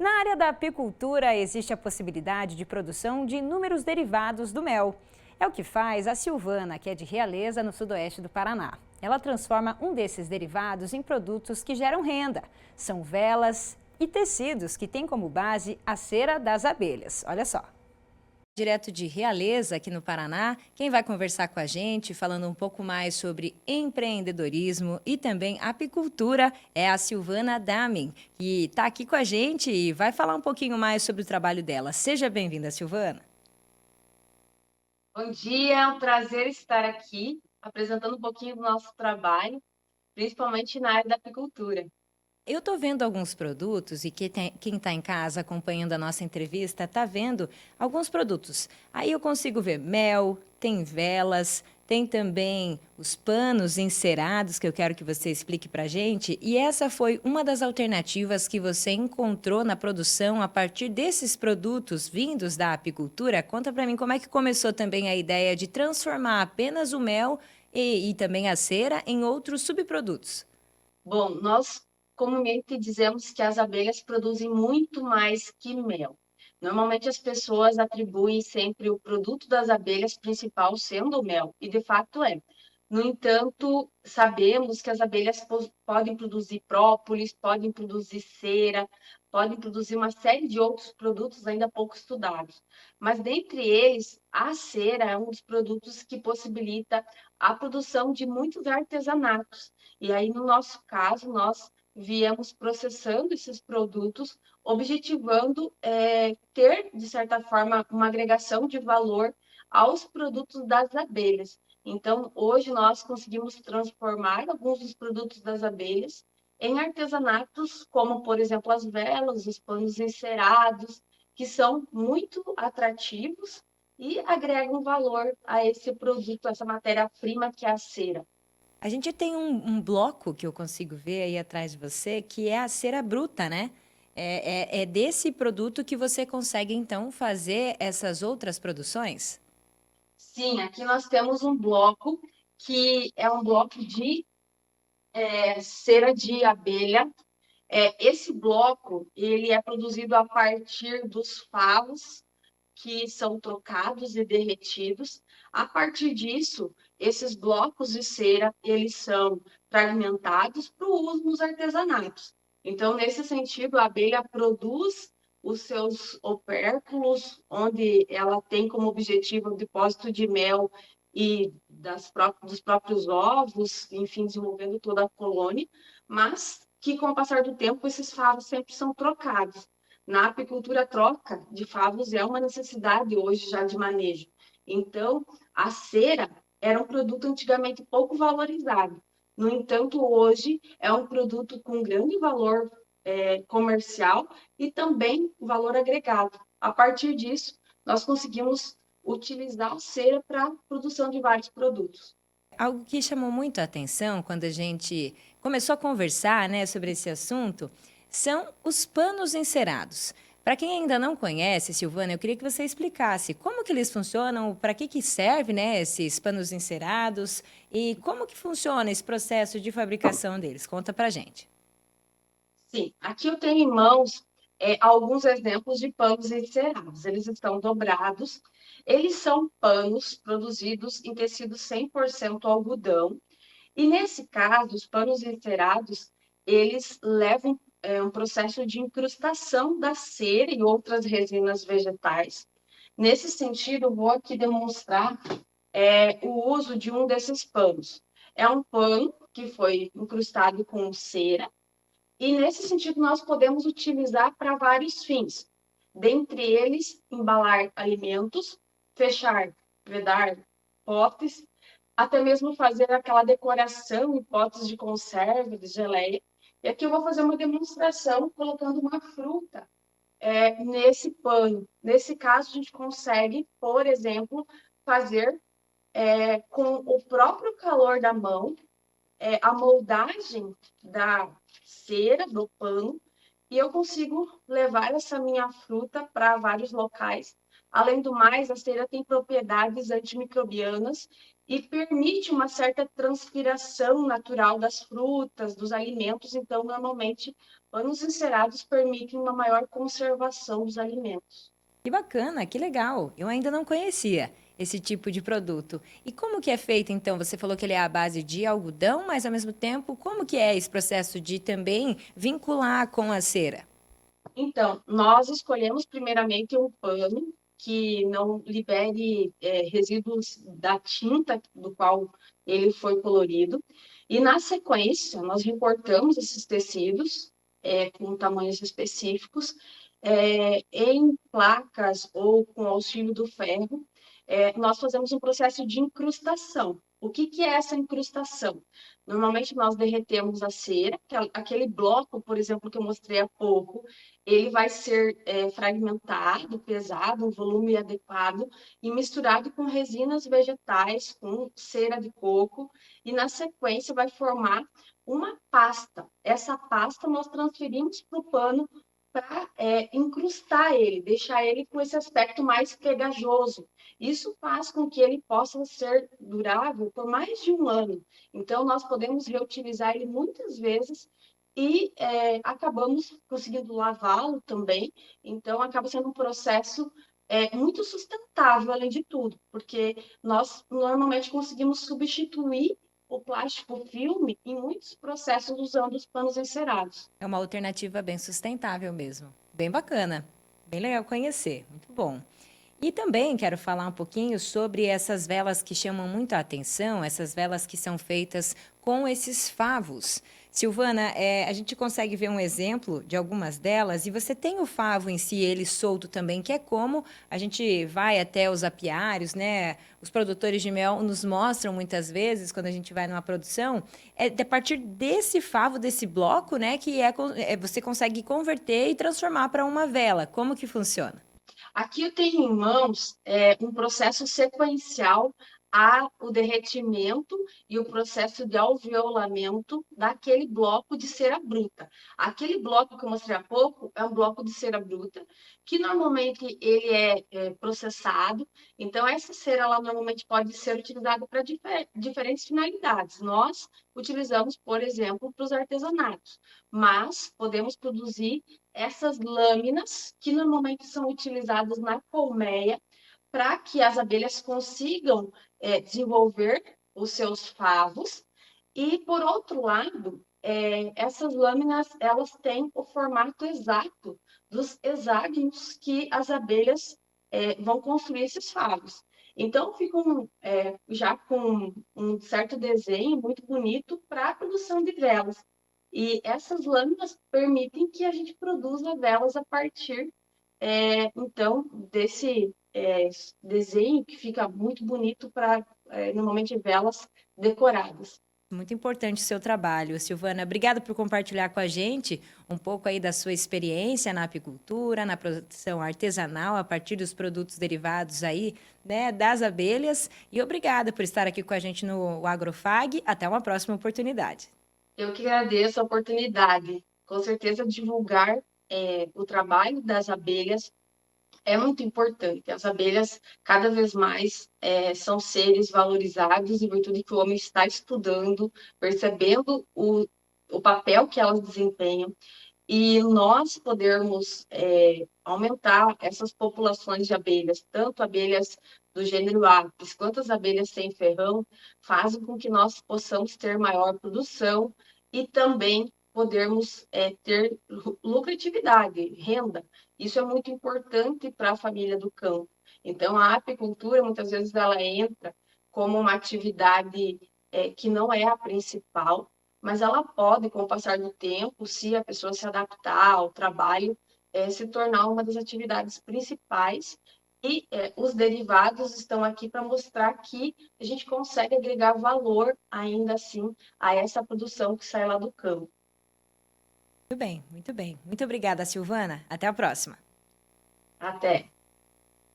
Na área da apicultura, existe a possibilidade de produção de inúmeros derivados do mel. É o que faz a Silvana, que é de Realeza, no sudoeste do Paraná. Ela transforma um desses derivados em produtos que geram renda. São velas e tecidos que têm como base a cera das abelhas. Olha só. Direto de Realeza, aqui no Paraná, quem vai conversar com a gente, falando um pouco mais sobre empreendedorismo e também apicultura, é a Silvana Damin, que está aqui com a gente e vai falar um pouquinho mais sobre o trabalho dela. Seja bem-vinda, Silvana. Bom dia, é um prazer estar aqui apresentando um pouquinho do nosso trabalho, principalmente na área da apicultura. Eu estou vendo alguns produtos e quem está em casa acompanhando a nossa entrevista está vendo alguns produtos. Aí eu consigo ver mel, tem velas, tem também os panos encerados que eu quero que você explique para a gente. E essa foi uma das alternativas que você encontrou na produção a partir desses produtos vindos da apicultura. Conta para mim como é que começou também a ideia de transformar apenas o mel e também a cera em outros subprodutos. Bom, nós comumente dizemos que as abelhas produzem muito mais que mel. Normalmente as pessoas atribuem sempre o produto das abelhas principal sendo o mel, e de fato é. No entanto, sabemos que as abelhas podem produzir própolis, podem produzir cera, podem produzir uma série de outros produtos ainda pouco estudados. Mas dentre eles, a cera é um dos produtos que possibilita a produção de muitos artesanatos. E aí, no nosso caso, nós viemos processando esses produtos, objetivando ter, de certa forma, uma agregação de valor aos produtos das abelhas. Então, hoje nós conseguimos transformar alguns dos produtos das abelhas em artesanatos, como, por exemplo, as velas, os panos encerados, que são muito atrativos e agregam valor a esse produto, essa matéria-prima que é a cera. A gente tem um bloco que eu consigo ver aí atrás de você, que é a cera bruta, né? É desse produto que você consegue, então, fazer essas outras produções? Sim, aqui nós temos um bloco que é um bloco de cera de abelha. Esse bloco ele é produzido a partir dos favos que são trocados e derretidos. A partir disso, esses blocos de cera eles são fragmentados para o uso nos artesanatos. Então, nesse sentido, a abelha produz os seus opérculos, onde ela tem como objetivo o depósito de mel e dos próprios ovos, enfim, desenvolvendo toda a colônia, mas que, com o passar do tempo, esses favos sempre são trocados. Na apicultura, a troca de favos é uma necessidade hoje já de manejo. Então, a cera era um produto antigamente pouco valorizado. No entanto, hoje é um produto com grande valor comercial e também valor agregado. A partir disso, nós conseguimos utilizar a cera para a produção de vários produtos. Algo que chamou muito a atenção quando a gente começou a conversar, né, sobre esse assunto, são os panos encerados. Para quem ainda não conhece, Silvana, eu queria que você explicasse como que eles funcionam, para que serve, né, esses panos encerados e como que funciona esse processo de fabricação deles. Conta pra gente. Sim, aqui eu tenho em mãos alguns exemplos de panos encerados. Eles estão dobrados. Eles são panos produzidos em tecido 100% algodão. E nesse caso, os panos encerados, eles levam um processo de incrustação da cera e outras resinas vegetais. Nesse sentido, eu vou aqui demonstrar o uso de um desses panos. É um pano que foi incrustado com cera e, nesse sentido, nós podemos utilizar para vários fins. Dentre eles, embalar alimentos, fechar, vedar potes, até mesmo fazer aquela decoração em potes de conserva, de geleia. E aqui eu vou fazer uma demonstração colocando uma fruta nesse pano. Nesse caso, a gente consegue, por exemplo, fazer com o próprio calor da mão a moldagem da cera, do pano, e eu consigo levar essa minha fruta para vários locais. Além do mais, a cera tem propriedades antimicrobianas e permite uma certa transpiração natural das frutas, dos alimentos. Então, normalmente, panos encerados permitem uma maior conservação dos alimentos. Que bacana, que legal. Eu ainda não conhecia esse tipo de produto. E como que é feito então? Você falou que ele é à base de algodão, mas ao mesmo tempo, como que é esse processo de também vincular com a cera? Então, nós escolhemos primeiramente um pano que não libere resíduos da tinta do qual ele foi colorido. E, na sequência, nós recortamos esses tecidos com tamanhos específicos em placas ou com auxílio do ferro. Nós fazemos um processo de incrustação. O que que é essa incrustação? Normalmente, nós derretemos a cera, aquele bloco, por exemplo, que eu mostrei há pouco, ele vai ser fragmentado, pesado, um volume adequado e misturado com resinas vegetais, com cera de coco, e na sequência vai formar uma pasta. Essa pasta nós transferimos para o pano para incrustar ele, deixar ele com esse aspecto mais pegajoso. Isso faz com que ele possa ser durável por mais de um ano. Então, nós podemos reutilizar ele muitas vezes e acabamos conseguindo lavá-lo também. Então, acaba sendo um processo muito sustentável, além de tudo, porque nós normalmente conseguimos substituir o plástico filme em muitos processos usando os panos encerados. É uma alternativa bem sustentável mesmo. Bem bacana. Bem legal conhecer. Muito bom. E também quero falar um pouquinho sobre essas velas que chamam muito a atenção, essas velas que são feitas com esses favos. Silvana, a gente consegue ver um exemplo de algumas delas, e você tem o favo em si, ele solto também, que é como a gente vai até os apiários, né? Os produtores de mel nos mostram muitas vezes, quando a gente vai numa produção, é a partir desse favo, desse bloco, né, que você consegue converter e transformar para uma vela. Como que funciona? Aqui eu tenho em mãos um processo sequencial o derretimento e o processo de alveolamento daquele bloco de cera bruta. Aquele bloco que eu mostrei há pouco é um bloco de cera bruta, que normalmente ele é processado. Então, essa cera ela normalmente pode ser utilizada para diferentes finalidades. Nós utilizamos, por exemplo, para os artesanatos, mas podemos produzir essas lâminas que normalmente são utilizadas na colmeia para que as abelhas consigam desenvolver os seus favos. E, por outro lado, essas lâminas elas têm o formato exato dos hexágonos que as abelhas vão construir esses favos. Então, ficam já com um certo desenho muito bonito para a produção de velas. E essas lâminas permitem que a gente produza velas a partir, então, desse desenho que fica muito bonito para, normalmente, velas decoradas. Muito importante o seu trabalho, Silvana. Obrigada por compartilhar com a gente um pouco aí da sua experiência na apicultura, na produção artesanal a partir dos produtos derivados aí, né, das abelhas. E obrigada por estar aqui com a gente no Agrofag. Até uma próxima oportunidade. Eu que agradeço a oportunidade. Com certeza, divulgar o trabalho das abelhas é muito importante. As abelhas, cada vez mais, são seres valorizados em virtude que o homem está estudando, percebendo o papel que elas desempenham. E nós podermos aumentar essas populações de abelhas, tanto abelhas do gênero Apis quanto as abelhas sem ferrão, fazem com que nós possamos ter maior produção e também podermos ter lucratividade, renda. Isso é muito importante para a família do campo. Então, a apicultura, muitas vezes, ela entra como uma atividade que não é a principal, mas ela pode, com o passar do tempo, se a pessoa se adaptar ao trabalho, se tornar uma das atividades principais. E os derivados estão aqui para mostrar que a gente consegue agregar valor, ainda assim, a essa produção que sai lá do campo. Muito bem, muito bem. Muito obrigada, Silvana. Até a próxima. Até!